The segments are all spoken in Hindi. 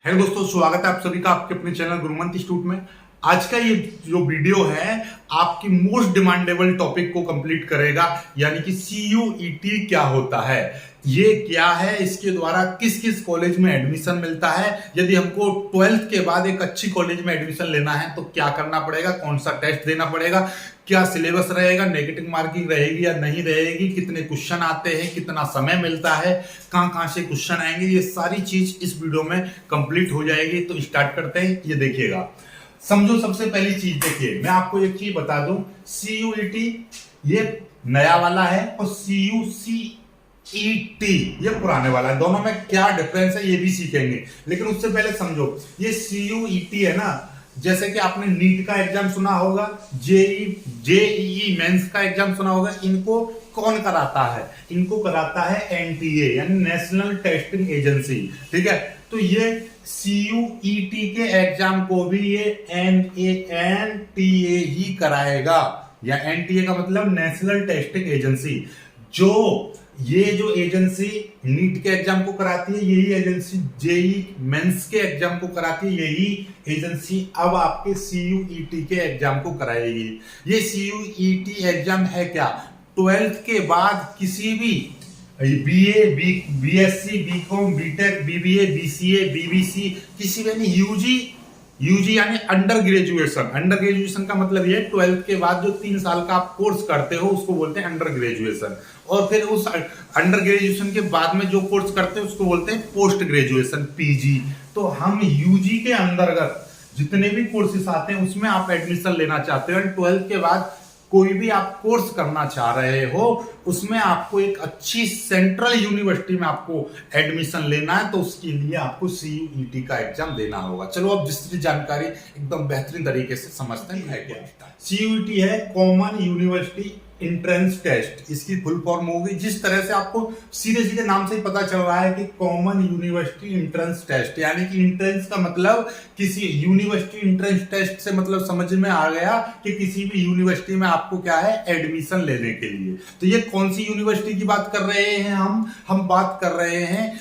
हेलो दोस्तों, स्वागत है आप सभी का आपके अपने चैनल गुरुमंत इंस्टीट्यूट में। आज का ये जो वीडियो है आपकी मोस्ट डिमांडेबल टॉपिक को कंप्लीट करेगा, यानी कि CUET क्या होता है, ये क्या है, इसके द्वारा किस किस कॉलेज में एडमिशन मिलता है, यदि हमको 12th के बाद एक अच्छी कॉलेज में एडमिशन लेना है तो क्या करना पड़ेगा, कौन सा टेस्ट देना पड़ेगा, क्या सिलेबस रहेगा, नेगेटिव मार्किंग रहेगी या नहीं रहेगी, कितने क्वेश्चन आते हैं, कितना समय मिलता है, कहां कहां से क्वेश्चन आएंगे, ये सारी चीज इस वीडियो में कंप्लीट हो जाएगी। तो स्टार्ट करते हैं। ये देखिएगा, समझो सबसे पहली चीज देखिए, मैं आपको एक चीज बता दूं, CUET ये नया वाला है और CUCET ये पुराने वाला है। दोनों में क्या डिफरेंस है ये भी सीखेंगे, लेकिन उससे पहले समझो ये CUET है ना, जैसे कि आपने नीट का एग्जाम सुना होगा, जेईई मेंस का एग्जाम सुना होगा, इनको कौन कराता है? इनको कराता है NTA यानी नेशनल टेस्टिंग एजेंसी। ठीक है, तो ये CUET के एग्जाम को भी ये NTA ही कराएगा, या NTA का मतलब नेशनल टेस्टिंग एजेंसी। ये जो एजेंसी नीट के एग्जाम को कराती है, यही एजेंसी जेईई मेंस के एग्जाम को कराती है, यही एजेंसी अब आपके CUET के एग्जाम को कराएगी। ये CUET एग्जाम है क्या? 12th के बाद किसी भी BA, BSc, BCom, BTech, BBA, BCA, BBC, किसी भी नहीं, यूजी यानी अंडर ग्रेजुएशन। अंडर ग्रेजुएशन का मतलब ये 12th के बाद जो 3 साल का आप कोर्स करते हो उसको बोलते हैं अंडर ग्रेजुएशन, और फिर उस अंडर ग्रेजुएशन के बाद में जो कोर्स करते हैं उसको बोलते हैं पोस्ट ग्रेजुएशन, PG। तो हम यूजी के अंतर्गत जितने भी कोर्सेस आते हैं उसमें आप एडमिशन लेना चाहते हो, 12th के बाद कोई भी आप कोर्स करना चाह रहे हो, उसमें आपको एक अच्छी सेंट्रल यूनिवर्सिटी में आपको एडमिशन लेना है, तो उसके लिए आपको CUET का एग्जाम देना होगा। चलो अब जिसकी जानकारी एकदम बेहतरीन तरीके से समझते हैं है क्या। CUET है कॉमन यूनिवर्सिटी इंट्रेंस टेस्ट, इसकी फुल फॉर्म होगी। जिस तरह से आपको सीधे सीधे नाम से ही पता चल रहा है कि कॉमन यूनिवर्सिटी इंट्रेंस टेस्ट, यानी कि इंट्रेंस का मतलब किसी यूनिवर्सिटी इंट्रेंस टेस्ट से मतलब समझ में आ गया कि किसी भी यूनिवर्सिटी में आपको क्या है, एडमिशन लेने के लिए। तो ये कौन सी यूनिवर्सिटी की बात कर रहे हैं हम बात कर रहे हैं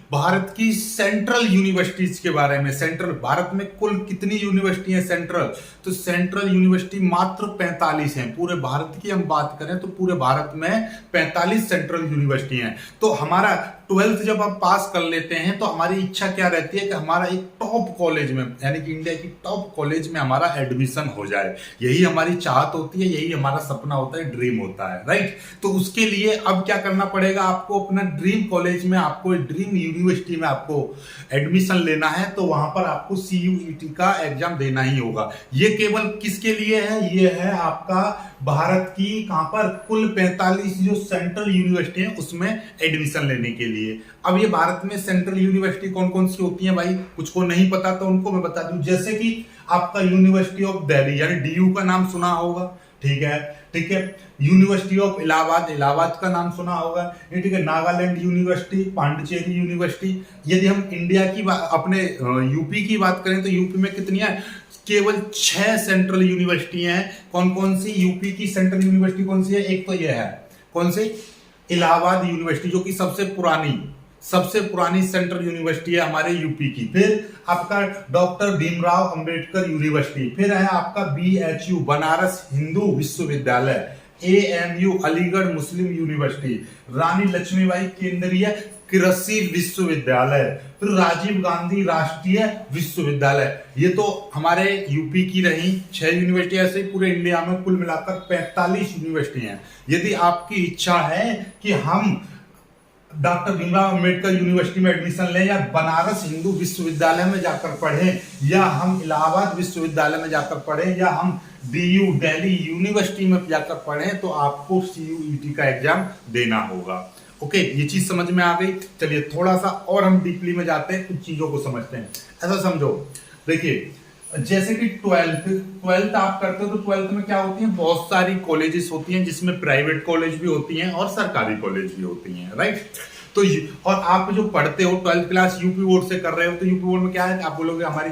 भारत की सेंट्रल यूनिवर्सिटीज के बारे में। सेंट्रल भारत में कुल कितनी यूनिवर्सिटी है सेंट्रल? तो सेंट्रल यूनिवर्सिटी मात्र 45 हैं। पूरे भारत की हम बात करें तो पूरे भारत में 45 सेंट्रल यूनिवर्सिटी हैं। तो हमारा 12th जब हम पास कर लेते हैं तो हमारी इच्छा क्या रहती है कि हमारा एक टॉप कॉलेज में, यानी कि इंडिया की टॉप कॉलेज में हमारा एडमिशन हो जाए। यही हमारी चाहत होती है, यही हमारा सपना होता है, ड्रीम होता है, राइट। तो उसके लिए अब क्या करना पड़ेगा, आपको अपना ड्रीम कॉलेज में, आपको ड्रीम यूनिवर्सिटी में आपको एडमिशन लेना है, तो वहां पर आपको CUET का एग्जाम देना ही होगा। ये केवल किसके लिए है? ये है आपका भारत की कहां पर कुल 45 जो सेंट्रल यूनिवर्सिटी है उसमें एडमिशन लेने के लिए। अब ये भारत में सेंट्रल यूनिवर्सिटी कौन कौन सी होती है भाई, कुछ को नहीं पता तो उनको मैं बता दूं। जैसे कि आपका यूनिवर्सिटी ऑफ दिल्ली यानी DU का नाम सुना होगा, ठीक है। यूनिवर्सिटी ऑफ इलाहाबाद का नाम सुना होगा, ठीक है। Nagaland university, Pondicherry university. यदि हम इंडिया की अपने यूपी की बात करें तो यूपी में कितनी है? केवल 6 सेंट्रल यूनिवर्सिटी हैं। कौन कौन सी? यूपी की सेंट्रल यूनिवर्सिटी कौन सी है? एक तो यह है, कौन सी? इलाहाबाद यूनिवर्सिटी, जो कि सबसे पुरानी सेंट्रल यूनिवर्सिटी है हमारे यूपी की। फिर आपका डॉक्टर भीमराव अंबेडकर यूनिवर्सिटी, फिर है आपका BHU बनारस हिंदू विश्वविद्यालय, AMU अलीगढ़ मुस्लिम यूनिवर्सिटी, रानी लक्ष्मीबाई केंद्रीय कृषि विश्वविद्यालय, फिर राजीव गांधी राष्ट्रीय विश्वविद्यालय। ये तो हमारे यूपी की रही 6 यूनिवर्सिटी। ऐसे पूरे इंडिया में कुल मिलाकर 45 यूनिवर्सिटी हैं। यदि आपकी इच्छा है कि हम डॉक्टर भीमराव अंबेडकर यूनिवर्सिटी में एडमिशन लें, या बनारस हिंदू विश्वविद्यालय में जाकर पढ़ें, या हम इलाहाबाद विश्वविद्यालय में जाकर पढ़ें, या हम DU दिल्ली यूनिवर्सिटी में जाकर पढ़ें, तो आपको CUET का एग्जाम देना होगा। ओके, ये चीज समझ में आ गई। चलिए थोड़ा सा और हम डीपली में जाते हैं, कुछ चीजों को समझते हैं। ऐसा समझो, देखिए जैसे कि 12th आप करते हो तो 12th में क्या होती है, बहुत सारी कॉलेजेस होती हैं, जिसमें प्राइवेट कॉलेज भी होती हैं और सरकारी कॉलेज भी होती हैं, राइट। तो और आप जो पढ़ते हो 12th क्लास यूपी बोर्ड से कर रहे हो, तो यूपी बोर्ड में क्या है, आप बोलोगे हमारी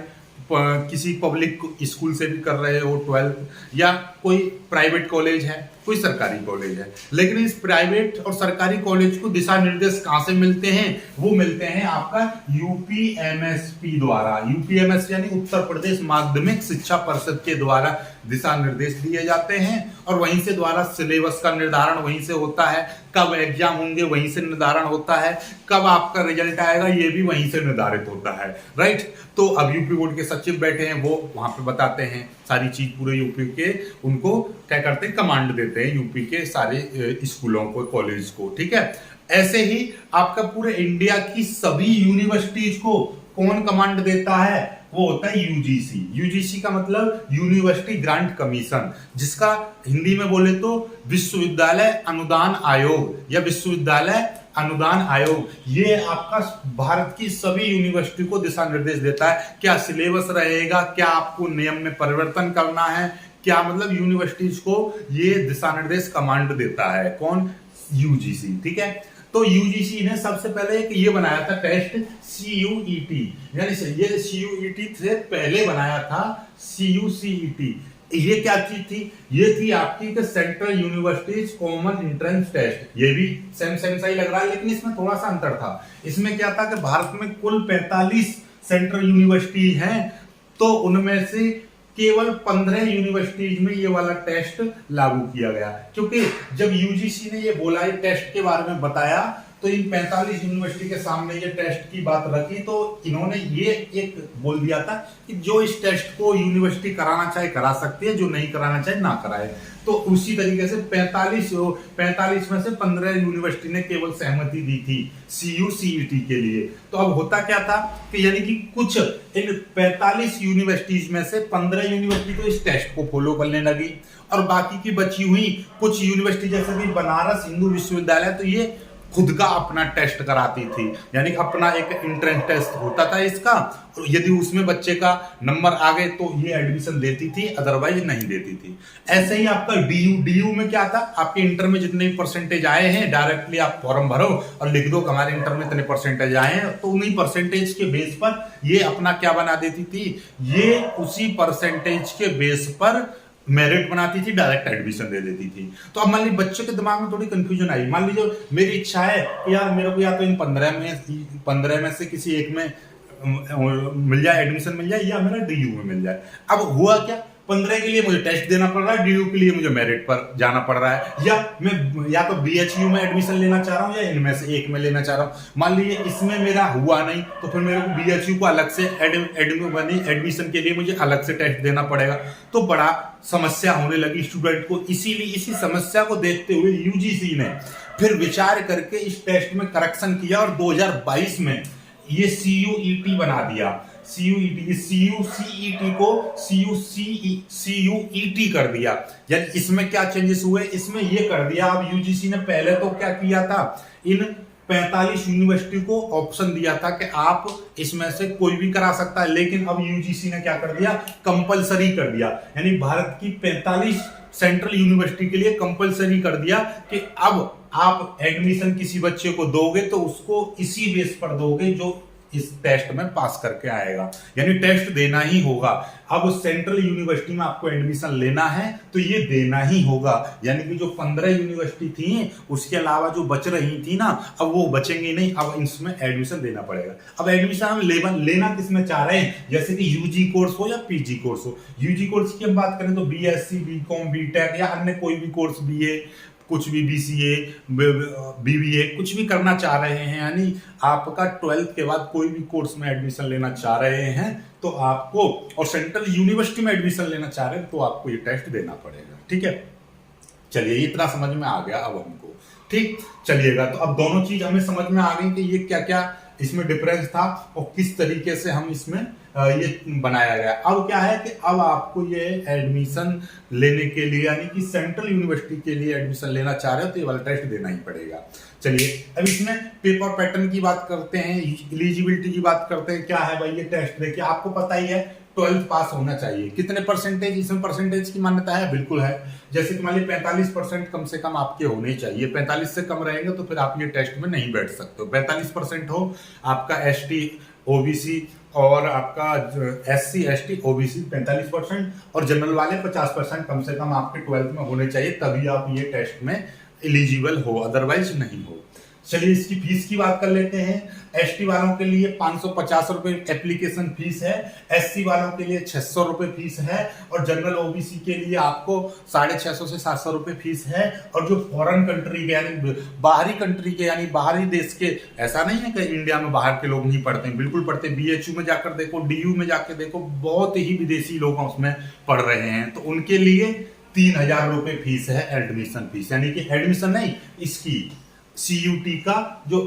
किसी पब्लिक स्कूल से भी कर रहे हो 12th, या कोई प्राइवेट कॉलेज है कोई सरकारी कॉलेज है। लेकिन इस प्राइवेट और सरकारी कॉलेज को दिशा निर्देश कहां से मिलते हैं? वो मिलते हैं आपका यूपीएमएसपी द्वारा। यूपीएमएस यानी उत्तर प्रदेश माध्यमिक शिक्षा परिषद के द्वारा दिशा निर्देश दिए जाते हैं और वहीं से द्वारा सिलेबस का निर्धारण वहीं से होता है, कब एग्जाम होंगे वहीं से निर्धारण होता है, कब आपका रिजल्ट आएगा ये भी वहीं से निर्धारित होता है, राइट। तो अब यूपी बोर्ड के सचिव बैठे हैं, वो वहां पे बताते हैं सारी चीज पूरे यूपी के, उनको क्या करते हैं, कमांड देते हैं यूपी के सारे स्कूलों को, कॉलेज को, ठीक है। ऐसे ही आपका पूरे इंडिया की सभी यूनिवर्सिटीज को कौन कमांड देता है? वो होता है यूजीसी। यूजीसी का मतलब यूनिवर्सिटी ग्रांट कमीशन, जिसका हिंदी में बोले तो विश्वविद्यालय अनुदान आयोग या विश्वविद्यालय अनुदान आयोग। ये आपका भारत की सभी यूनिवर्सिटी को दिशा निर्देश देता है, क्या सिलेबस रहेगा, क्या आपको नियम में परिवर्तन करना है, क्या मतलब यूनिवर्सिटीज को ये दिशा निर्देश कमांड देता है। कौन? यूजीसी, ठीक है। तो यूजीसी ने सबसे पहले एक ये बनाया था टेस्ट सीयूईटी, यानी ये सीयूईटी से पहले बनाया था सीयूसीईटी। ये क्या चीज थी? ये थी आपकी central universities common entrance test. ये भी सेम सा ही लग रहा है, लेकिन इसमें थोड़ा सा अंतर था। इसमें क्या था कि भारत में कुल 45 सेंट्रल यूनिवर्सिटी हैं, तो उनमें से केवल 15 यूनिवर्सिटीज में ये वाला टेस्ट लागू किया गया। क्योंकि जब यूजीसी ने ये बोला, ये टेस्ट के बारे में बताया, तो इन 45 यूनिवर्सिटी के सामने ये टेस्ट की बात रखी, तो इन्होंने ये एक बोल दिया था कि जो इस टेस्ट को यूनिवर्सिटी कराना चाहे करा सकती है, जो नहीं कराना चाहे ना कराए। तो उसी तरीके से 45 में से 15 यूनिवर्सिटी ने केवल सहमति दी थी सीयूसीईटी के लिए। तो अब होता क्या था कि यानी कि कुछ इन 45 यूनिवर्सिटीज में से 15 यूनिवर्सिटी तो इस टेस्ट को फॉलो करने लगी, और बाकी की बची हुई कुछ यूनिवर्सिटी जैसे कि बनारस हिंदू विश्वविद्यालय, तो ये खुद का अपना टेस्ट कराती थी, यानी अपना एक एंट्रेंस टेस्ट होता था इसका, और यदि उसमें बच्चे का नंबर आ गए तो ये एडमिशन देती थी, अदरवाइज नहीं देती थी। ऐसे ही आपका डीयू में क्या था, आपके इंटर में जितने परसेंटेज आए हैं, डायरेक्टली आप फॉर्म भरो और लिख दो कि हमारे इंटर में इतने परसेंटेज आए हैं, तो उन्हीं परसेंटेज के बेस पर ये अपना क्या बना देती थी, ये उसी परसेंटेज के बेस पर मेरिट बनाती थी, डायरेक्ट एडमिशन दे देती थी। तो अब मान लीजिए बच्चे के दिमाग में थोड़ी कंफ्यूजन आई, मान लीजिए मेरी इच्छा है कि यार मेरे को या तो इन 15 में से किसी एक में मिल जाए, एडमिशन मिल जाए, या मेरा डीयू में मिल जाए। अब हुआ क्या, 15 के लिए मुझे टेस्ट देना पड़ रहा है, डीयू के लिए मुझे मेरिट पर जाना पड़ रहा है, या मैं या तो बीएचयू में एडमिशन लेना चाह रहा हूँ या इनमें से एक में लेना चाह रहा हूँ। मान लीजिए इसमें मेरा हुआ नहीं, तो फिर मेरे को बीएचयू को अलग से एडमिशन के लिए मुझे अलग से टेस्ट देना पड़ेगा। तो बड़ा समस्या होने लगी स्टूडेंट को। इसीलिए इसी समस्या को देखते हुए यूजीसी ने फिर विचार करके इस टेस्ट में करेक्शन किया और 2022 में ये सीयूईटी बना दिया। सीयूसीईटी को सीयूईटी कर दिया। यानी इसमें क्या चेंजेस हुए, इसमें ये कर दिया। अब यूजीसी ने पहले तो क्या किया था, इन 45 यूनिवर्सिटी को ऑप्शन दिया था कि आप इसमें से कोई भी करा सकता है, लेकिन अब यूजीसी ने क्या कर दिया, कंपलसरी कर दिया। यानी भारत की 45 सेंट्रल यूनिवर्सिटी के लिए कंपलसरी कर दिया कि अब आप एडमिशन किसी बच्चे को दोगे तो उसको इसी बेस पर दोगे जो इस टेस्ट में पास करके आएगा, यानी टेस्ट देना ही होगा। अब सेंट्रल यूनिवर्सिटी में आपको एडमिशन लेना है तो ये देना ही होगा। यानी कि जो 15 यूनिवर्सिटी थी उसके अलावा जो बच रही थी ना, अब वो बचेंगी नहीं, अब इसमें एडमिशन देना पड़ेगा। अब एडमिशन हम लेना किसमें चाह रहे हैं, जैसे कि यूजी कोर्स हो या पीजी कोर्स हो। यूजी कोर्स की हम बात करें तो बीएससी, बीकॉम, बीटेक या अन्य कोई भी कोर्स, बीए, कुछ भी बीसीए, बीबीए, कुछ भी करना चाह रहे हैं, यानी आपका 12th के बाद कोई भी कोर्स में एडमिशन लेना चाह रहे हैं तो आपको, और सेंट्रल यूनिवर्सिटी में एडमिशन लेना चाह रहे हैं तो आपको ये टेस्ट देना पड़ेगा। ठीक है, चलिए इतना समझ में आ गया अब हमको। ठीक, चलिएगा तो अब दोनों चीज हमें समझ में आ गई कि ये क्या क्या इसमें डिफरेंस था और किस तरीके से हम इसमें ये बनाया गया। अब क्या है कि अब आपको ये एडमिशन लेने के लिए, यानी कि सेंट्रल यूनिवर्सिटी के लिए एडमिशन लेना चाह रहे हो तो ये वाला टेस्ट देना ही पड़ेगा। चलिए अब इसमें पेपर पैटर्न की बात करते हैं, एलिजिबिलिटी की बात करते हैं। क्या है भाई ये टेस्ट, देखिए आपको पता ही है 12th पास होना चाहिए। कितने परसेंटेज, इसमें परसेंटेज की मान्यता है, बिल्कुल है। जैसे कि मान लीजिए 45% कम से कम आपके होने चाहिए, 45 से कम रहेंगे तो फिर आप ये टेस्ट में नहीं बैठ सकते हो। 45% हो, आपका एसटी ओबीसी और आपका SC ST OBC 45% और जनरल वाले 50% कम से कम आपके 12th में होने चाहिए, तभी आप ये टेस्ट में एलिजिबल हो, अदरवाइज नहीं हो। चलिए इसकी फीस की बात कर लेते हैं। ST वालों के लिए 550 रुपए एप्लीकेशन फीस है, SC वालों के लिए 600 रुपए फीस है और जनरल OBC के लिए आपको 650 से 700 रुपए फीस है। और जो फॉरेन कंट्री के यानी बाहरी कंट्री के यानी बाहरी देश के, ऐसा नहीं है कि इंडिया में बाहर के लोग नहीं पढ़ते हैं, बिल्कुल पढ़ते हैं। BHU में जाकर देखो, DU में जाकर देखो, बहुत ही विदेशी लोग उसमें पढ़ रहे हैं, तो उनके लिए 3000 रुपए फीस है एडमिशन फीस, यानी कि एडमिशन नहीं, इसकी CUT का जो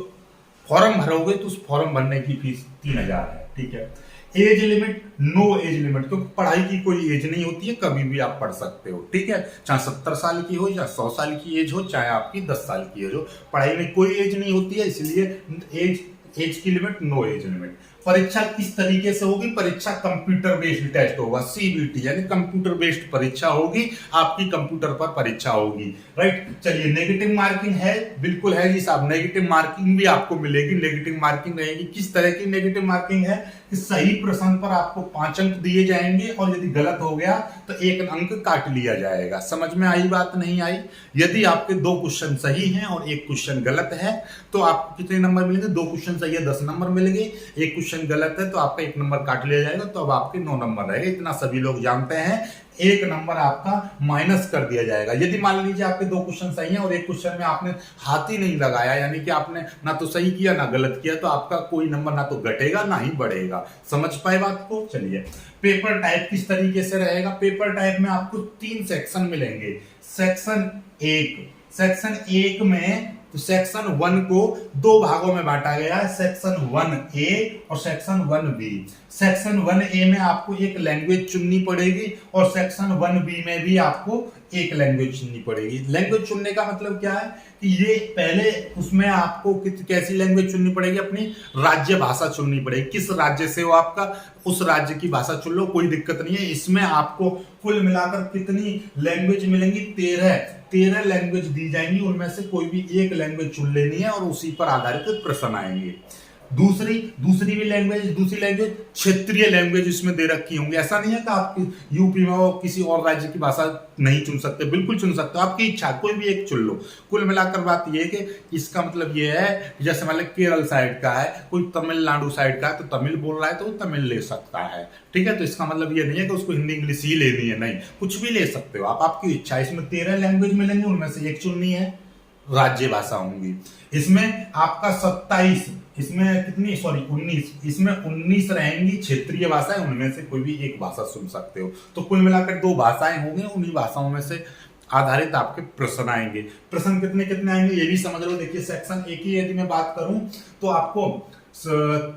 फॉर्म भरोगे तो उस फॉर्म भरने की फीस 3000 है। ठीक है। Age limit, no age limit, क्योंकि पढ़ाई की कोई एज नहीं होती है, कभी भी आप पढ़ सकते हो। ठीक है, चाहे 70 साल की हो या 100 साल की एज हो, चाहे आपकी 10 साल की एज हो, पढ़ाई में कोई एज नहीं होती है, इसलिए एज की लिमिट, नो एज लिमिट। परीक्षा किस तरीके से होगी? परीक्षा कंप्यूटर बेस्ड टेस्ट होगा, CBT यानी कंप्यूटर बेस्ड परीक्षा होगी, आपकी कंप्यूटर पर परीक्षा होगी। राइट। चलिए, नेगेटिव मार्किंग है? बिल्कुल है जी साहब, नेगेटिव मार्किंग भी आपको मिलेगी। नेगेटिव मार्किंग रहेगी, किस तरह की नेगेटिव मार्किंग है कि सही प्रश्न पर आपको 5 अंक दिए जाएंगे और यदि गलत हो गया तो 1 अंक काट लिया जाएगा। समझ में आई बात, नहीं आई? यदि आपके 2 क्वेश्चन सही हैं और 1 क्वेश्चन गलत है तो आपको कितने नंबर मिलेंगे? 2 क्वेश्चन सही है 10 नंबर मिलेंगे, 1 क्वेश्चन गलत है तो आपका 1 नंबर काट लिया जाएगा, तो अब आपके 9 नंबर रहेगा। इतना सभी लोग जानते हैं। 1 नंबर आपका माइनस कर दिया जाएगा। यदि मान लीजिए आपके 2 क्वेश्चन सही हैं और 1 क्वेश्चन में आपने हाथ ही नहीं लगाया, यानी कि आपने ना तो सही किया ना गलत किया, तो आपका कोई नंबर ना तो घटेगा ना ही बढ़ेगा। समझ पाए बात को? चलिए, पेपर टाइप किस तरीके से रहेगा? पेपर टाइप में आपको 3 सेक्शन मिलेंगे। सेक्शन 1 में तो सेक्शन 1 को 2 भागों में बांटा गया है, सेक्शन 1A और सेक्शन 1B। सेक्शन 1A में आपको एक लैंग्वेज चुननी पड़ेगी और सेक्शन 1B में भी आपको एक लैंग्वेज चुननी पड़ेगी। लैंग्वेज चुनने का मतलब क्या है कि ये पहले उसमें आपको कैसी लैंग्वेज चुननी पड़ेगी? अपनी राज्य भाषा चुननी पड़ेगी। किस राज्य से हो आपका, उस राज्य की भाषा चुन लो, कोई दिक्कत नहीं है। इसमें आपको कुल मिलाकर कितनी लैंग्वेज मिलेंगी? 13 लैंग्वेज दी जाएंगी, उनमें से कोई भी एक लैंग्वेज चुन लेनी है और उसी पर आधारित प्रश्न आएंगे। दूसरी लैंग्वेज क्षेत्रीय लैंग्वेज इसमें दे रखी होंगी। ऐसा नहीं है कि आप यूपी में हो, किसी और राज्य की भाषा नहीं चुन सकते, बिल्कुल चुन सकते हो, आपकी इच्छा, कोई भी एक चुन लो। कुल मिलाकर बात यह है कि इसका मतलब यह है, जैसे मान लो केरल साइड का है, कोई तमिलनाडु साइड का है, तो तमिल बोल रहा है तो वो तमिल ले सकता है। ठीक है, तो इसका मतलब ये नहीं है कि उसको हिंदी इंग्लिश ही लेनी है, नहीं, कुछ भी ले सकते हो आप, आपकी इच्छा। इसमें 13 लैंग्वेज मिलेंगे, उनमें से एक चुननी है, राज्य भाषा होंगी। इसमें आपका 27, इसमें कितनी, सॉरी 19, इसमें 19 रहेंगी क्षेत्रीय भाषाएं, उनमें से कोई भी एक भाषा सुन सकते हो। तो कुल मिलाकर 2 भाषाएं होंगी, उन्हीं भाषाओं में से आधारित आपके प्रश्न आएंगे। प्रश्न कितने कितने आएंगे ये भी समझ लो। देखिए, सेक्शन 1 की यदि मैं बात करूं तो आपको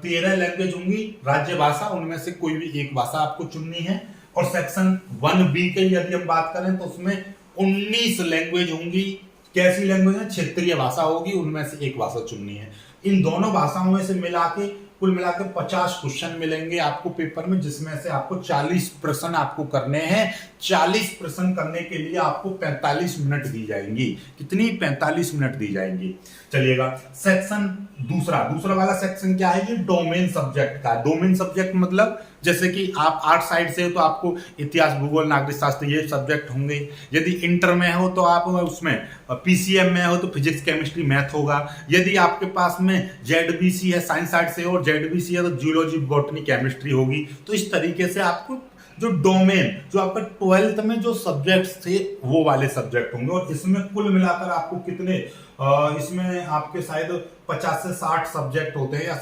13 लैंग्वेज होंगी, राज्य भाषा, उनमें से कोई भी एक भाषा आपको चुननी है। और सेक्शन 1B की यदि हम बात करें तो उसमें 19 लैंग्वेज होंगी। कैसी लैंग्वेज है? क्षेत्रीय भाषा होगी, उनमें से एक भाषा चुननी है। इन दोनों भाषाओं में से मिलाके कुल मिलाकर 50 क्वेश्चन मिलेंगे आपको पेपर में, जिसमें से आपको 40 प्रश्न आपको करने हैं। 40 प्रश्न करने के लिए आपको 45 मिनट दी जाएंगी। कितनी? 45 मिनट दी जाएंगी। चलिएगा, सेक्शन दूसरा वाला सेक्शन क्या है? ये डोमेन सब्जेक्ट का। डोमेन सब्जेक्ट मतलब जैसे कि आप आर्ट साइड से हो तो आपको इतिहास, भूगोल, नागरिक शास्त्र ये सब्जेक्ट होंगे। यदि इंटर में हो तो आप उसमें PCM में हो तो फिजिक्स, केमिस्ट्री, मैथ होगा। यदि आपके पास में ZBC है, साइंस साइड से हो, ZBC है तो जियोलॉजी, बॉटनी, केमिस्ट्री होगी। तो इस तरीके से आपको जो डोमेन, जो आपका 12th में जो सब्जेक्ट्स थे वो वाले सब्जेक्ट होंगे। और इसमें कुल मिलाकर आपको कितने, इसमें आपके शायद 50 से 60 सब्जेक्ट होते हैं, या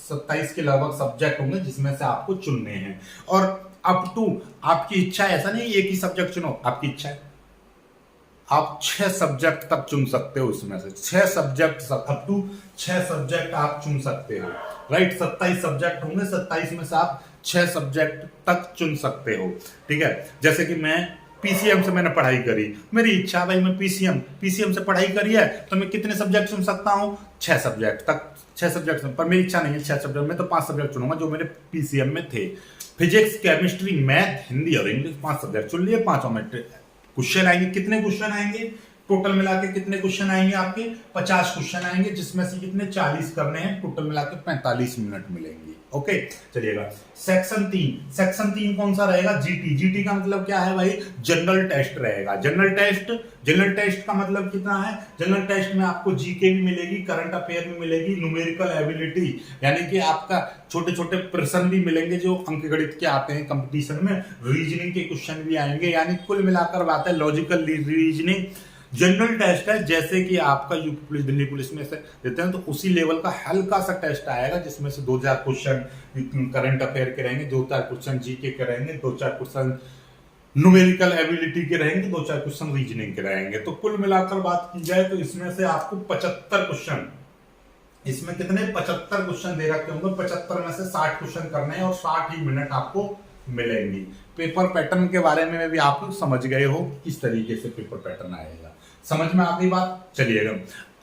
27 के लगभग सब्जेक्ट होंगे, जिसमें से आपको चुनने हैं। और अप टू आपकी इच्छा है, ऐसा नहीं एक ही सब्जेक्ट चुनो, आपकी इच्छा है, आप 6 सब्जेक्ट तक चुन सकते हो। इसमें से 6 सब्जेक्ट, अप टू 6 सब्जेक्ट आप चुन सकते हो। राइट, 27 सब्जेक्ट होंगे, 27 में से आप 6 सब्जेक्ट तक चुन सकते हो। ठीक है, जैसे कि मैं PCM से मैंने पढ़ाई करी, मेरी इच्छा भाई मैं PCM से पढ़ाई करी है तो मैं कितने सब्जेक्ट चुन सकता हूँ? 6 सब्जेक्ट तक, 6 सब्जेक्ट। पर मेरी इच्छा नहीं है 6 सब्जेक्ट में, तो 5 सब्जेक्ट चुनूंगा जो मेरे PCM में थे। फिजिक्स, केमिस्ट्री, मैथ, हिंदी और इंग्लिश, 5 सब्जेक्ट चुन लिए। 5 में क्वेश्चन आएंगे। कितने क्वेश्चन आएंगे? टोटल मिला के कितने क्वेश्चन आएंगे आपके 50 क्वेश्चन आएंगे, जिसमें से कितने 40 करने हैं, टोटल मिला के 45 मिनट मिलेंगे। ओके चलिएगा। सेक्शन 3 कौन सा रहेगा? जीटी। जीटी का मतलब क्या है भाई? जनरल टेस्ट रहेगा। जनरल टेस्ट का मतलब कितना है? जनरल टेस्ट में आपको जीके भी मिलेगी, करंट अफेयर भी मिलेगी, न्यूमेरिकल एबिलिटी यानी कि आपका छोटे छोटे प्रश्न भी मिलेंगे जो अंकगणित के आते हैं कंपटीशन में, रीजनिंग के क्वेश्चन भी आएंगे, यानी कुल मिलाकर बात है लॉजिकल रीजनिंग। जनरल टेस्ट है जैसे कि आपका यूपी पुलिस, दिल्ली पुलिस में से देते हैं, तो उसी लेवल का हल्का सा टेस्ट आएगा, जिसमें से 2-4 क्वेश्चन करंट अफेयर के रहेंगे, 2-4 क्वेश्चन जीके के रहेंगे, 2-4 क्वेश्चन न्यूमेरिकल एबिलिटी के रहेंगे, 2-4 क्वेश्चन रीजनिंग के रहेंगे। तो कुल मिलाकर बात की जाए तो इसमें से आपको 75 क्वेश्चन, इसमें कितने 75 क्वेश्चन दे रखे होंगे, 75 में से 60 क्वेश्चन करने हैं और 60 ही मिनट आपको मिलेंगी। पेपर पैटर्न के बारे में भी आप लोग समझ गए हो किस तरीके से पेपर पैटर्न आएगा, समझ में आ गई बात। चलिएगा,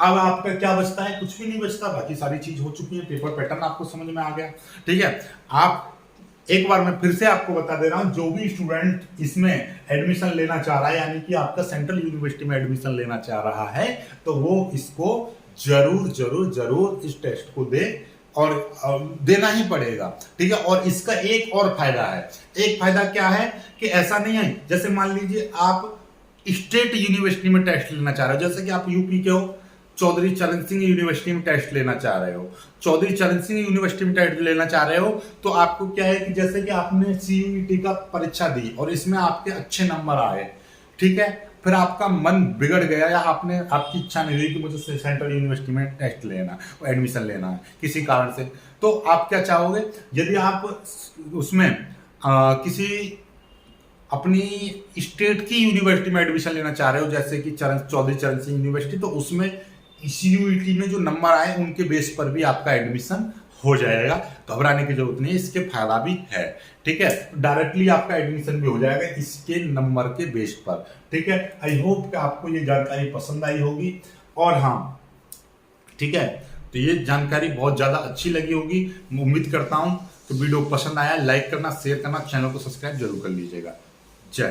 अब आपका क्या बचता है? कुछ भी नहीं बचता, बाकी सारी चीज हो चुकी है, पेपर पैटर्न आपको समझ में आ गया। ठीक है, आप एक बार मैं फिर से आपको बता दे रहा हूं, जो भी स्टूडेंट इसमें एडमिशन लेना चाह रहा है, यानी कि आपका सेंट्रल यूनिवर्सिटी में एडमिशन लेना चाह रहा है, तो वो इसको जरूर इस टेस्ट को दे, और देना ही पड़ेगा। ठीक है, और इसका एक और फायदा है। एक फायदा क्या है कि ऐसा नहीं है, जैसे मान लीजिए आप स्टेट यूनिवर्सिटी में टेस्ट लेना चाह रहे हो, जैसे कि आप यूपी के हो, चौधरी चरण सिंह यूनिवर्सिटी में टेस्ट लेना चाह रहे हो, चौधरी चरण सिंह यूनिवर्सिटी में टेस्ट लेना चाह रहे हो, तो आपको क्या है कि जैसे कि आपने सीयूईटी का परीक्षा दी और इसमें आपके अच्छे नंबर आए, ठीक है, फिर आपका मन बिगड़ गया या आपकी इच्छा नहीं हुई कि मुझे सेंट्रल यूनिवर्सिटी में टेस्ट लेना, एडमिशन लेना है किसी कारण से, तो आप क्या चाहोगे? यदि आप उसमें किसी अपनी स्टेट की यूनिवर्सिटी में एडमिशन लेना चाह रहे हो, जैसे कि चौधरी चरण सिंह यूनिवर्सिटी, तो उसमें सीयूईटी में जो नंबर आए उनके बेस पर भी आपका एडमिशन हो जाएगा, घबराने की जरूरत नहीं है, इसके फायदा भी है। ठीक है, डायरेक्टली आपका एडमिशन भी हो जाएगा इसके नंबर के बेस पर। ठीक है, आई होप कि आपको ये जानकारी पसंद आई होगी, और हाँ ठीक है, तो ये जानकारी बहुत ज्यादा अच्छी लगी होगी, उम्मीद करता हूं। तो वीडियो पसंद आया, लाइक करना, शेयर करना, चैनल को सब्सक्राइब जरूर कर लीजिएगा। जय।